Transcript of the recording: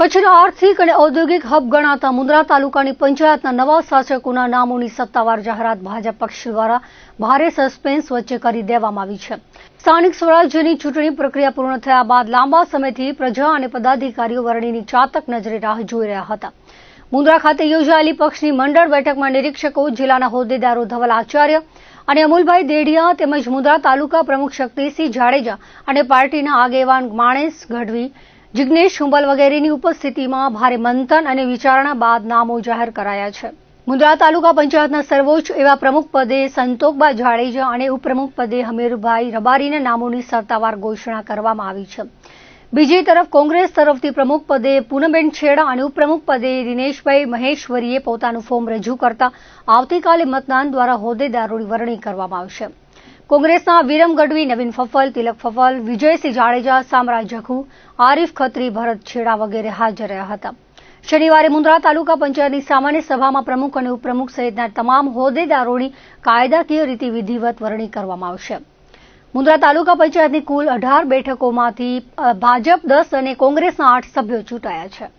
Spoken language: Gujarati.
કચ્છના આર્થિક અને ઔદ્યોગિક હબ ગણાતા મુન્દ્રા તાલુકાની પંચાયતના નવા શાસકોના નામોની સત્તાવાર જાહેરાત ભાજપ પક્ષ દ્વારા ભારે સસ્પેન્સ વચ્ચે કરી દેવામાં આવી છે. સ્થાનિક સ્વરાજ્યની ચૂંટણી પ્રક્રિયા પૂર્ણ થયા બાદ લાંબા સમયથી પ્રજા અને પદાધિકારીઓ વરણીની ચાતક નજરે રાહ જોઈ રહ્યા હતા. મુન્દ્રા ખાતે યોજાયેલી પક્ષની મંડળ બેઠકમાં નિરીક્ષકો, જિલ્લાના હોદ્દેદારો ધવલ આચાર્ય અને અમુલભાઈ દેડિયા તેમજ મુન્દ્રા તાલુકા પ્રમુખ શક્તિસિંહ જાડેજા અને પાર્ટીના આગેવાન માણેશ ગઢવી, જિગ્નેશ હુંબલ વગેરેની ઉપસ્થિતિમાં ભારે મંથન અને વિચારણા બાદ નામો જાહેર કરાયા છે. મુન્દ્રા તાલુકા પંચાયતના સર્વોચ્ચ એવા પ્રમુખ પદે સંતોકબા જાડેજા અને ઉપપ્રમુખ પદે હમીરભાઈ રબારીના નામોની સત્તાવાર ઘોષણા કરવામાં આવી છે. બીજી તરફ કોંગ્રેસ તરફથી પ્રમુખ પદે પૂનમબેન છેડા અને ઉપપ્રમુખ પદે દિનેશભાઈ મહેશ્વરીએ પોતાનું ફોર્મ રજૂ કરતા આવતીકાલે મતદાન દ્વારા હોદ્દેદારોની વરણી કરવામાં આવશે. કોંગ્રેસના વિરમ ગઢવી, નવીન ફફલ, તિલક ફફલ, વિજયસિંહ જાડેજા, સામરા જખુ, આરીફ ખત્રી, ભરત છેડા વગેરે હાજર રહ્યા હતા. શનિવારે મુન્દ્રા તાલુકા પંચાયતની સામાન્ય સભામાં પ્રમુખ અને ઉપપ્રમુખ સહિતના તમામ હોદ્દેદારોની કાયદાકીય રીતે વિધિવત વરણી કરવામાં આવશે. મુન્દ્રા તાલુકા પંચાયતની કુલ 18 બેઠકોમાંથી ભાજપ 10 અને કોંગ્રેસના 8 સભ્યો ચૂંટાયા છે.